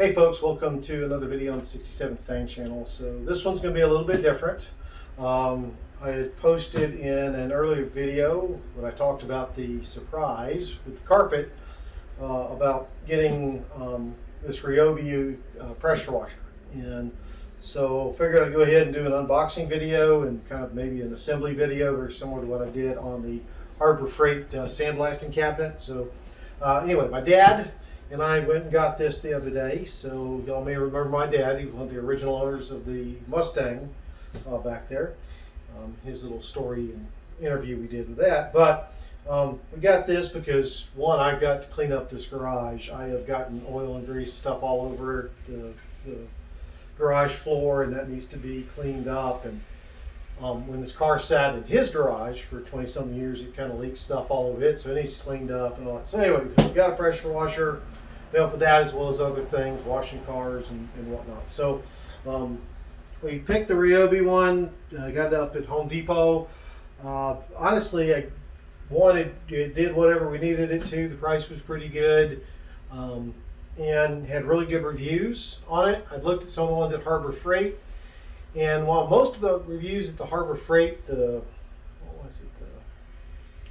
Hey folks, welcome to another video on the 67 Stang channel. So this one's going to be a little bit different. I had posted in an earlier video when I talked about the surprise with the carpet about getting this Ryobi pressure washer. And so I figured I'd go ahead and do an unboxing video and kind of maybe an assembly video very similar to what I did on the Harbor Freight sandblasting cabinet. So anyway, my dad and I went and got this the other day. So y'all may remember my dad. He was one of the original owners of the Mustang back there. His little story and interview we did with that. But we got this because, one, I've got to clean up this garage. I have gotten oil and grease stuff all over the garage floor, and that needs to be cleaned up. And when this car sat in his garage for 20-something years, it kind of leaked stuff all over it, so it needs cleaned up and all that. So anyway, we got a pressure washer to help with that, as well as other things, washing cars and whatnot. So we picked the Ryobi one, got it up at Home Depot. Honestly, it did whatever we needed it to. The price was pretty good, and had really good reviews on it. I've looked at some of the ones at Harbor Freight, and while most of the reviews at the Harbor Freight, what was it, the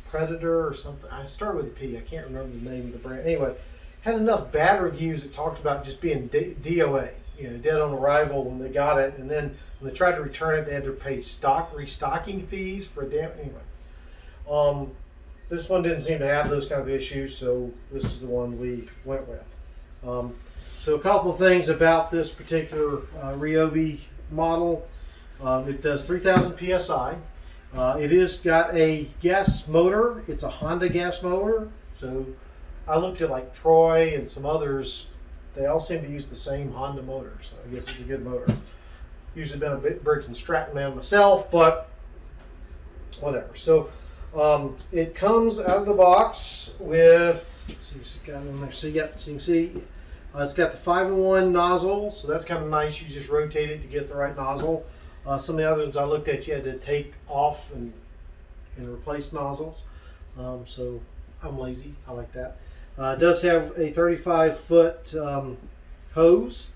Predator or something, I started with a P, I can't remember the name of the brand. Anyway, had enough bad reviews that talked about just being DOA, dead on arrival when they got it, and then when they tried to return it, they had to pay restocking fees for a damn, anyway. This one didn't seem to have those kind of issues, so this is the one we went with. So a couple of things about this particular Ryobi model. It does 3,000 PSI. It is got a gas motor. It's a Honda gas motor. So I looked at like Troy and some others. They all seem to use the same Honda motor. So I guess it's a good motor. Usually been a bit Briggs and Stratton man myself, but whatever. So it comes out of the box with, let's see what's got in there. So you can see it's got the 5-in-1 nozzle, so that's kind of nice. You just rotate it to get the right nozzle. Some of the others I looked at, you had to take off and replace nozzles. So I'm lazy. I like that. It does have a 35-foot hose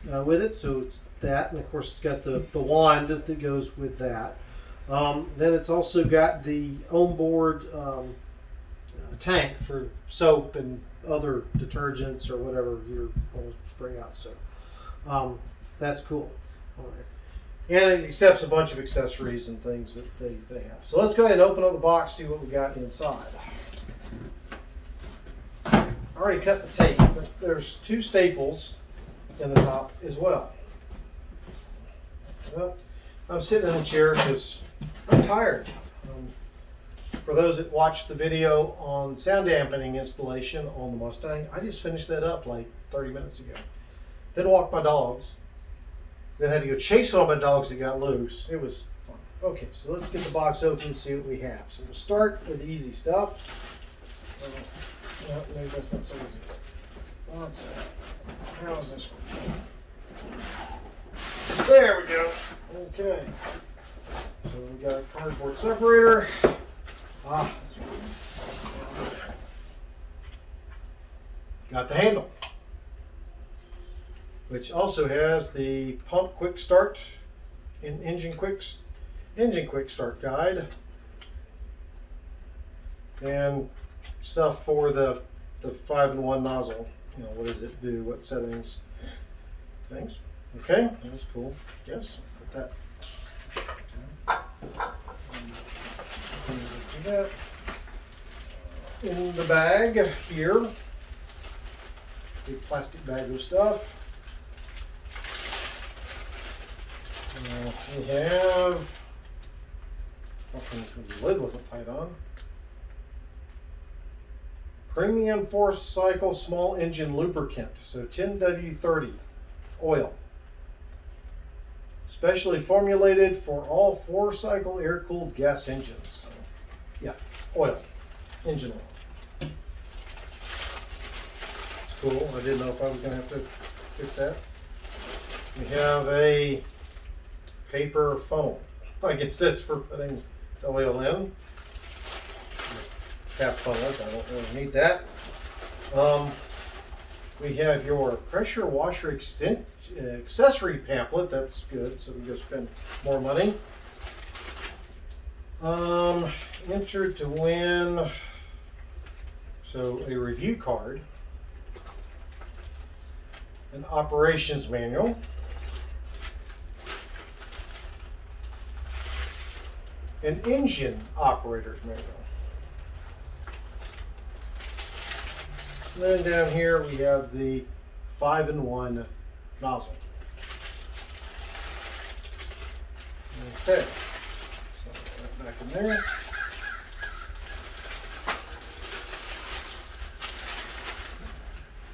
with it, so it's that, and of course it's got the wand that goes with that. Then it's also got the onboard tank for soap and other detergents or whatever you're going to spray out. So that's cool. All right. And it accepts a bunch of accessories and things that they have. So let's go ahead and open up the box, see what we got inside. I already cut the tape, but there's 2 staples in the top as well. Well, I'm sitting in a chair because I'm tired. For those that watched the video on sound dampening installation on the Mustang, I just finished that up like 30 minutes ago. Then walked my dogs. Then had to go chase one of my dogs that got loose. It was fun. Okay, so let's get the box open and see what we have. So we'll start with the easy stuff. No, maybe that's not so easy. Let's see. How is this one? There we go. Okay. So we got a cardboard separator. That's right. Got the handle, which also has the pump quick start and engine quick start guide, and stuff for the 5-in-1 nozzle. What does it do? What settings? Things. Okay, that's cool. Yes, put that. That in the bag here, big plastic bag of stuff. We have, the lid wasn't tight on, premium 4-cycle small engine lubricant, so 10W30 oil. Specially formulated for all 4-cycle air-cooled gas engines. So, yeah, oil, engine oil. It's cool. I didn't know if I was going to have to fit that. We have a paper funnel. I guess that's for putting the oil in. Half funnels, I don't really need that. We have your pressure washer accessory pamphlet. That's good, so we go spend more money. Entered to win, so a review card, an operations manual, an engine operator's manual. And then down here we have the 5-in-1 nozzle. Okay, so that back in there.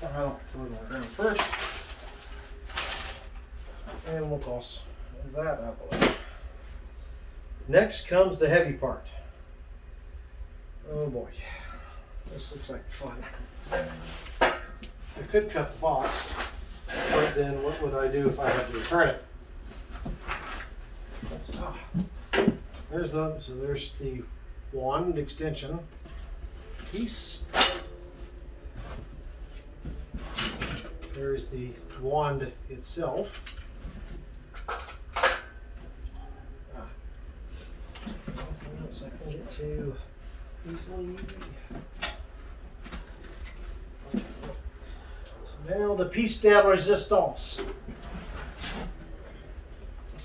I'll throw it on the ground first, and we'll toss that out of the way. Next comes the heavy part. Oh boy, this looks like fun. I could cut the box, but then what would I do if I had to return it? There's the wand extension piece. There's the wand itself. So I can get to easily. Okay. So now the piece de resistance.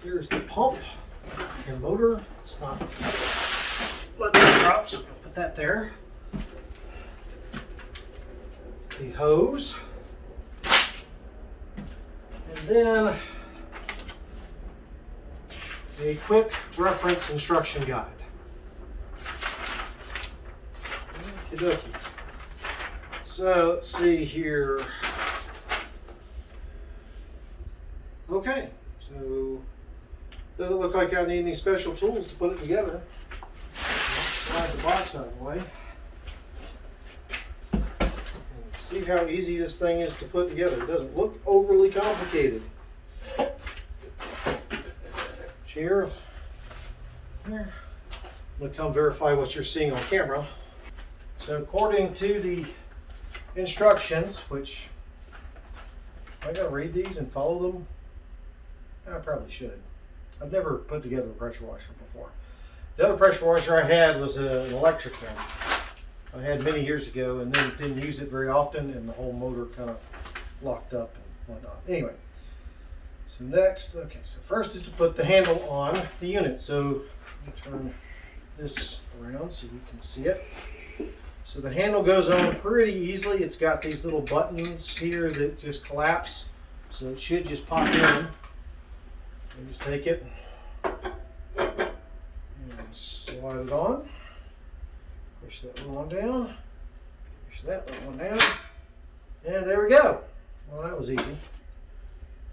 Here's the pump and motor. It's not letting it drop, so I'll put that there. The hose. And then a quick reference instruction guide. Okie dokie. So let's see here. Okay, so doesn't look like I need any special tools to put it together. Slide the box out of the way. And see how easy this thing is to put together. It doesn't look overly complicated. Chair. There. I'm going to come verify what you're seeing on camera. So according to the instructions, which I got to read these and follow them. I probably should. I've never put together a pressure washer before. The other pressure washer I had was an electric one. I had many years ago and then didn't use it very often, and the whole motor kind of locked up and whatnot. Anyway, so next, okay, so first is to put the handle on the unit. So let me turn this around so you can see it. So the handle goes on pretty easily. It's got these little buttons here that just collapse. So it should just pop in. You just take it and slide it on. Push that little one down. Push that little one down. And there we go. Well, that was easy.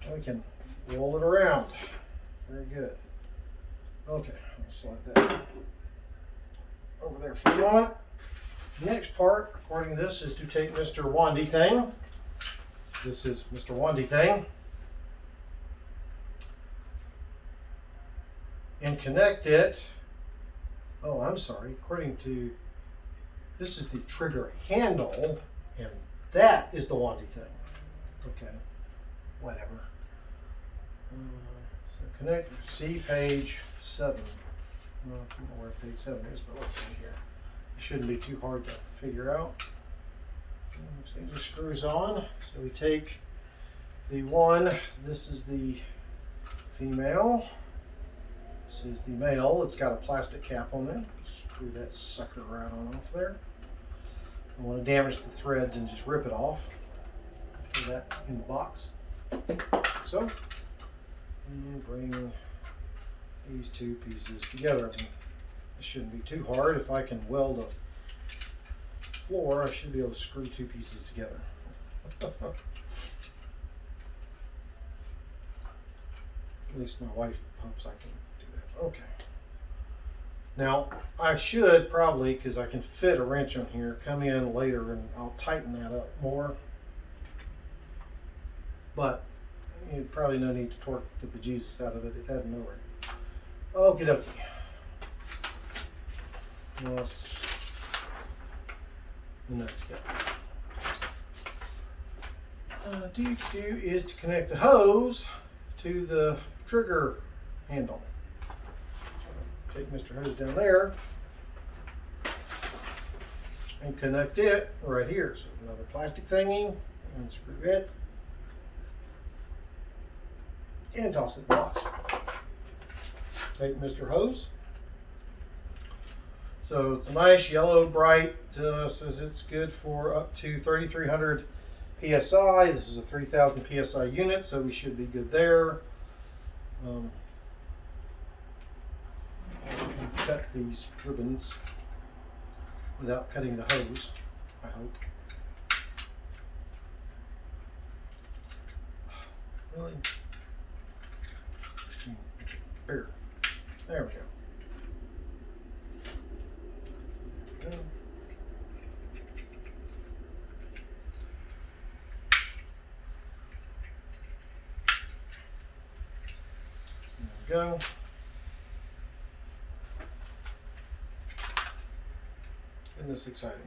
Now we can roll it around. Very good. Okay, I'll slide that over there for a moment. The next part, according to this, is to take Mr. Wandy Thing. This is Mr. Wandy Thing. And connect it. Oh, I'm sorry. According to this is the trigger handle, and that is the Wandy Thing. Okay, whatever. So connect. See page 7. I don't know where page 7 is, but let's see here. It shouldn't be too hard to figure out. So it just screws on. So we take the one. This is the female. This is the male. It's got a plastic cap on there. Screw that sucker right on off there. I want to damage the threads and just rip it off. Put that in the box. So, and bring these two pieces together. This shouldn't be too hard. If I can weld a floor, I should be able to screw two pieces together. At least my wife hopes I can. Okay. Now, I should probably, because I can fit a wrench on here, come in later and I'll tighten that up more. But you probably no need to torque the bejesus out of it. It had no ring. Okie dokie. That's the next step. is to connect the hose to the trigger handle. So take Mr. Hose down there and connect it right here. So another plastic thingy, and screw it and toss it in the box. Take Mr. Hose. So it's a nice yellow bright, says it's good for up to 3,300 PSI. This is a 3,000 PSI unit, so we should be good there. Cut these ribbons without cutting the hose, I hope. Really? Here. There we go. Go. Isn't this exciting?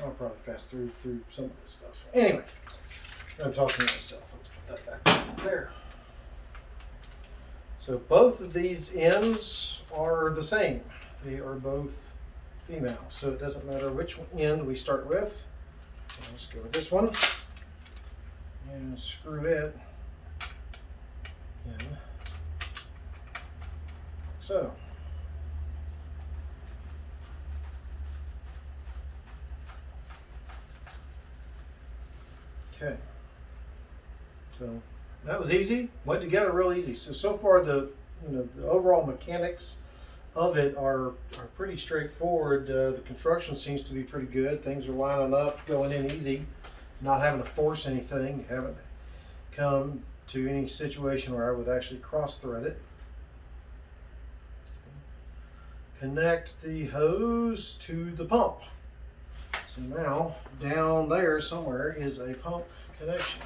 I'll probably fast through some of this stuff. Anyway, I'm talking to myself. Let's put that back there. So both of these ends are the same. They are both female. So it doesn't matter which end we start with. So let's go with this one and screw it in. So. Okay. So that was easy. Went together real easy. So far the the overall mechanics of it are pretty straightforward. The construction seems to be pretty good. Things are lining up, going in easy, not having to force anything. Haven't come to any situation where I would actually cross thread it. Connect the hose to the pump. So now down there somewhere is a pump connection.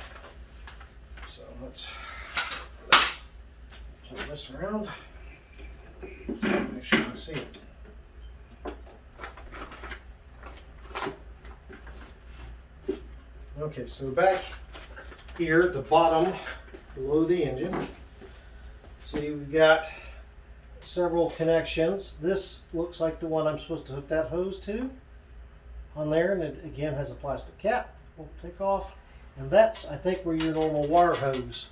So let's pull this around. Make sure I see it. Okay, so back here at the bottom below the engine, see we've got several connections. This looks like the one I'm supposed to hook that hose to on there, and it again has a plastic cap. We'll take off, and that's, I think, where your normal water hose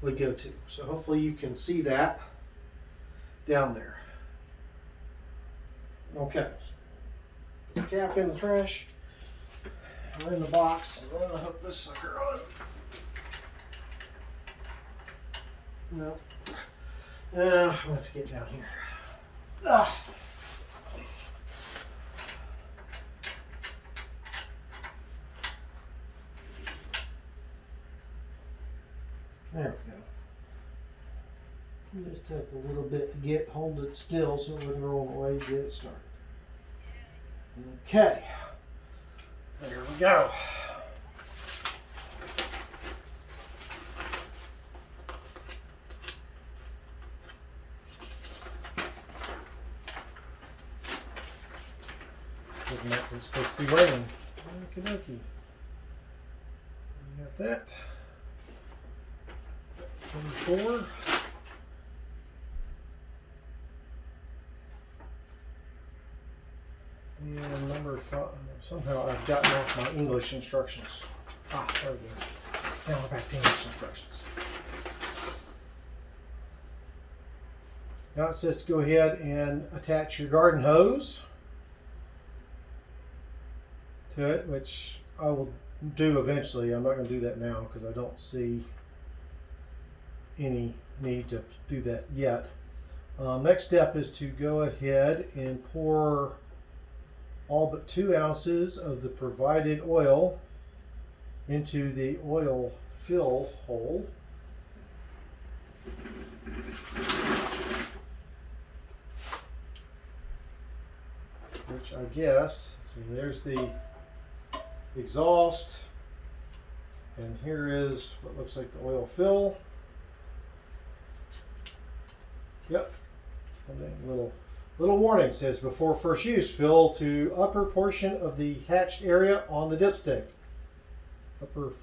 would go to. So hopefully you can see that down there. Okay, cap in the trash, or in the box, and then I'll hook this sucker on. No, I'm gonna have to get down here. Ah. There we go. Just took a little bit to hold it still so it wouldn't roll away to get it started. Okay, there we go. Looking like it's supposed to be raining. Okie dokie. Got that. 24. And number 5. Somehow I've gotten off my English instructions. Ah, there we go. Now we're back to English instructions. Now it says to go ahead and attach your garden hose to it, which I will do eventually. I'm not going to do that now because I don't see any need to do that yet. Next step is to go ahead and pour all but 2 ounces of the provided oil into the oil fill hole. Which I guess, let's see, there's the exhaust, and here is what looks like the oil fill. Yep, a little Little warning says before first use, fill to upper portion of the hatched area on the dipstick. Upper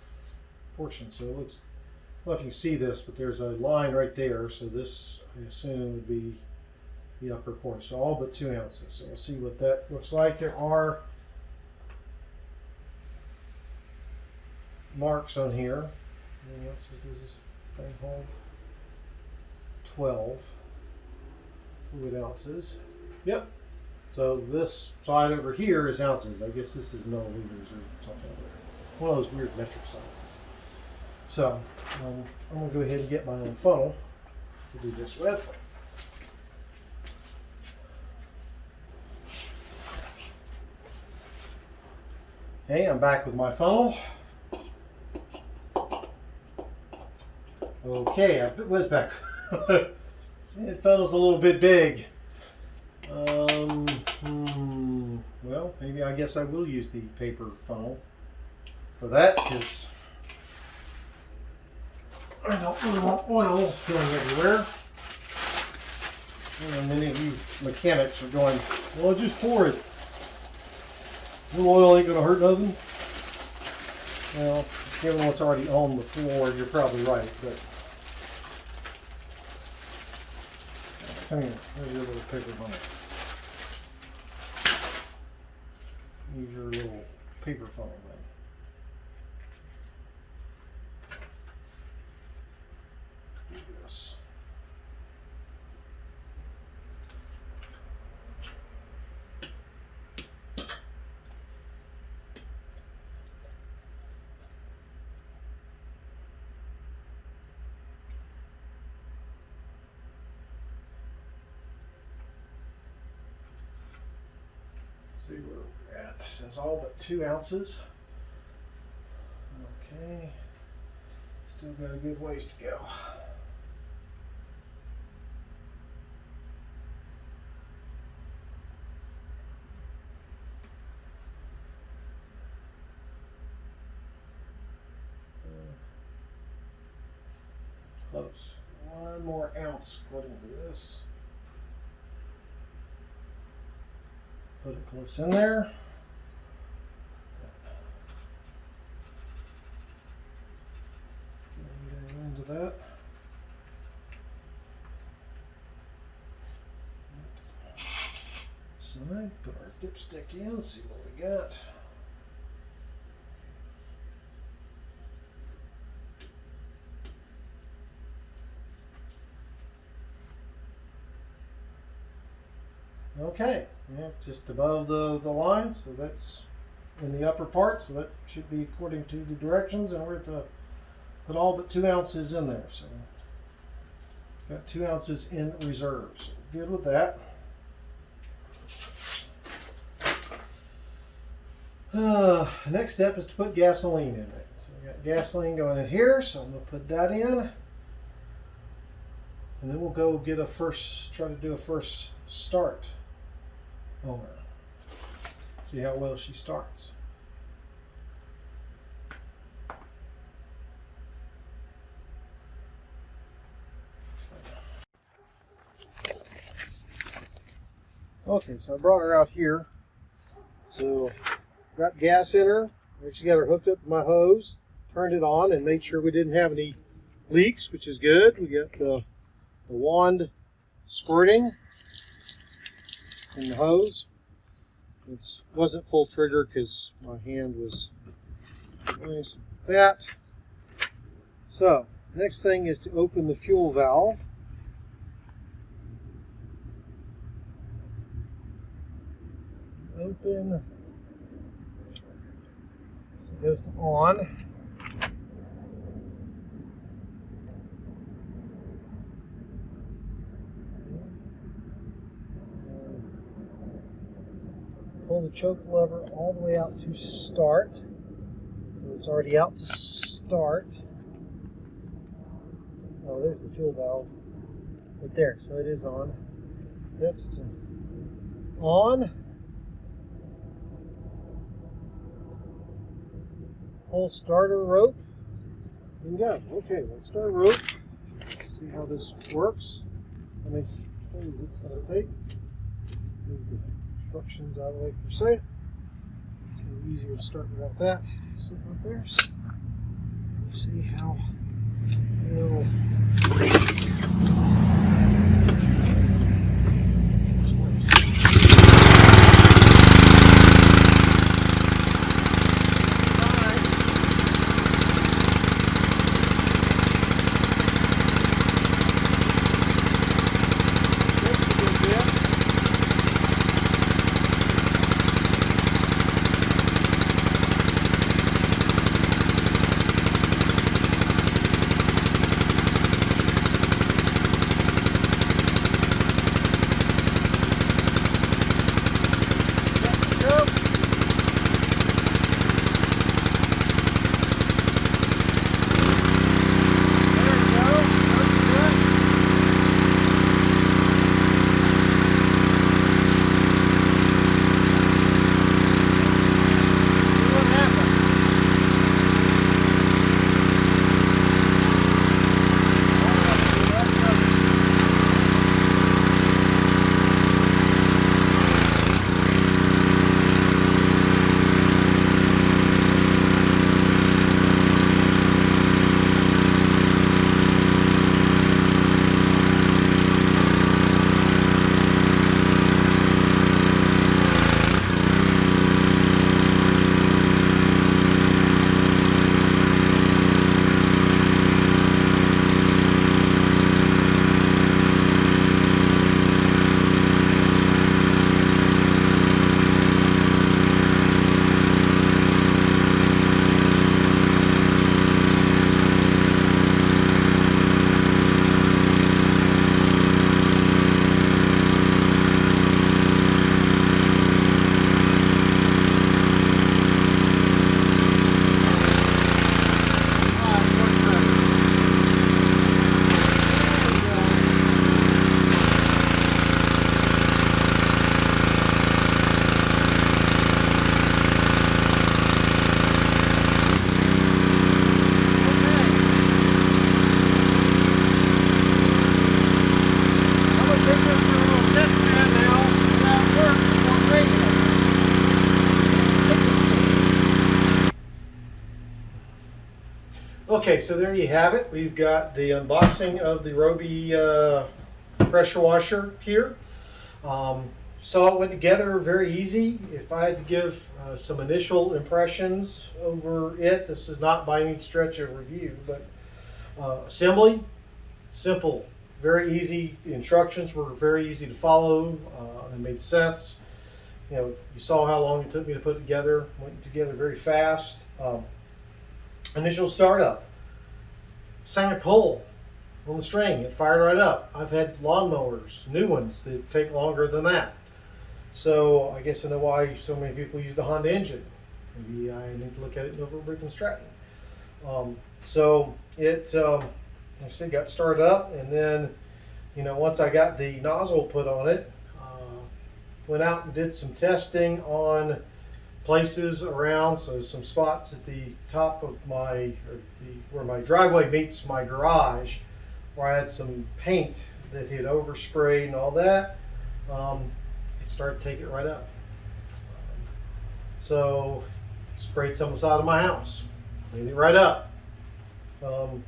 portion. So it looks, I don't know if you can see this, but there's a line right there. So this, I assume, would be the upper portion. So all but 2 ounces. So we'll see what that looks like. There are marks on here. How many ounces does this thing hold? 12 fluid ounces. Yep. So this side over here is ounces. I guess this is milliliters or something. One of those weird metric sizes. So I'm going to go ahead and get my own funnel to do this with. Okay, I'm back with my funnel. Okay, I was back. The funnel's a little bit big. Well, maybe I guess I will use the paper funnel for that, because I don't really want oil going everywhere. And many of you mechanics are going, well, just pour it. The oil ain't going to hurt nothing. Well, given what's already on the floor, you're probably right, but come here, there's your little paper funnel. Use your little paper funnel then. Do this. See where we're at. It says all but 2 ounces. Okay. Still got a good ways to go. Close. 1 more ounce according to this. Put it close in there. Into that. Side, put our dipstick in, see what we got. Okay, yeah, just above the line, so that's in the upper part, so that should be according to the directions, and we're to put all but 2 ounces in there. So got 2 ounces in reserve, so good with that. Next step is to put gasoline in it. So we got gasoline going in here, so I'm going to put that in, and then we'll go get try to do a first start on her. See how well she starts. Okay, so I brought her out here. So got gas in her. She got her hooked up to my hose, turned it on, and made sure we didn't have any leaks, which is good. We got the wand squirting in the hose. It wasn't full trigger because my hand was doing that. So next thing is to open the fuel valve. Open. So it goes to on. Pull the choke lever all the way out to start. So it's already out to start. Oh, there's the fuel valve right there. So it is on. That's to on. Pull starter rope. And go. Okay, let's start rope. See how this works. How many things it's going to take. move the instructions out of the way for a second. It's going to be easier to start without that sitting up there. So let's see how well. Okay, so there you have it. We've got the unboxing of the Ryobi pressure washer here. Saw it went together very easy. If I had to give some initial impressions over it, this is not by any stretch of review, but assembly, simple, very easy. The instructions were very easy to follow. They made sense. You know, you saw how long it took me to put it together. Went together very fast. Initial startup, sang a pull on the string, it fired right up. I've had lawnmowers, new ones, that take longer than that. So I guess I know why so many people use the Honda engine. Maybe I need to look at it over Brick and Stratton. So it, I said, got started up, and then, you know, once I got the nozzle put on it, went out and did some testing on places around, so some spots at the top of my, where my driveway meets my garage, where I had some paint that had oversprayed and all that. It started to take it right up. So sprayed some on the side of my house, cleaned it right up.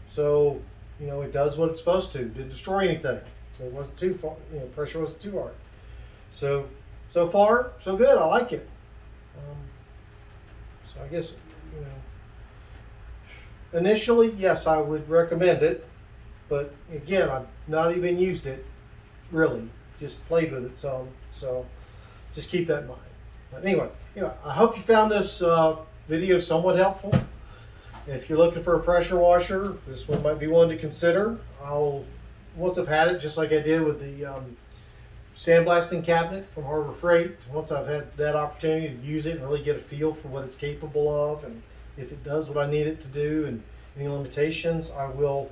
So, you know, it does what it's supposed to. Didn't destroy anything. So it wasn't too far, you know, pressure wasn't too hard. So far, so good. I like it. So I guess, you know, initially, yes, I would recommend it, but again, I've not even used it, really, just played with it some, so just keep that in mind. But anyway, I hope you found this video somewhat helpful. If you're looking for a pressure washer, this one might be one to consider. Once I've had it, just like I did with the sandblasting cabinet from Harbor Freight, once I've had that opportunity to use it and really get a feel for what it's capable of, and if it does what I need it to do and any limitations, I will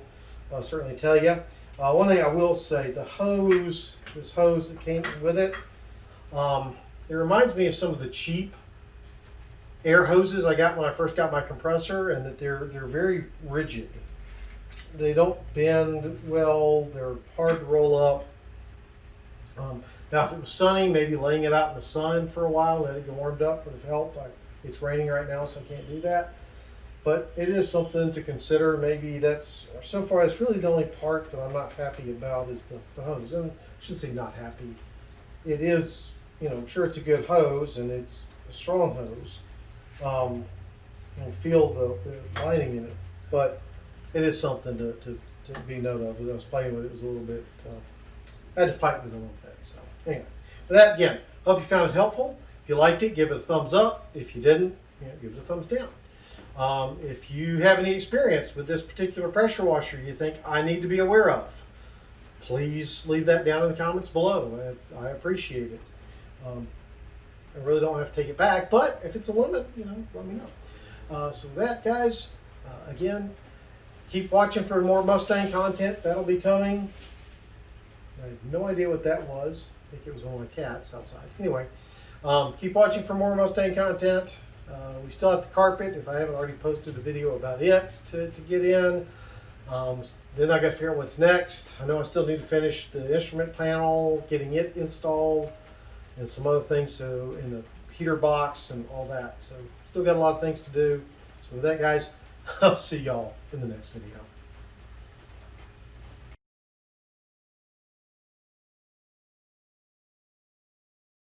certainly tell you. One thing I will say, the hose, this hose that came with it, it reminds me of some of the cheap air hoses I got when I first got my compressor, and that they're very rigid. They don't bend well, they're hard to roll up. Now, if it was sunny, maybe laying it out in the sun for a while, let it get warmed up would have helped. It's raining right now, so I can't do that. But it is something to consider. Maybe so far, it's really the only part that I'm not happy about is the hose. And I should say not happy. It is, I'm sure it's a good hose and it's a strong hose. And feel the lining in it. But it is something to be note of. When I was playing with it, it was a little bit, I had to fight with it a little bit. So anyway, but that again, hope you found it helpful. If you liked it, give it a thumbs up. If you didn't, give it a thumbs down. If you have any experience with this particular pressure washer you think I need to be aware of, please leave that down in the comments below. I appreciate it. I really don't have to take it back, but if it's a limit, let me know. So with that, guys, again, keep watching for more Mustang content. That'll be coming. I have no idea what that was. I think it was one of my cats outside. Anyway, keep watching for more Mustang content. We still have the carpet, if I haven't already posted a video about it to get in. Then I got to figure out what's next. I know I still need to finish the instrument panel, getting it installed, and some other things, so in the heater box and all that. So still got a lot of things to do. So with that, guys, I'll see y'all in the next video.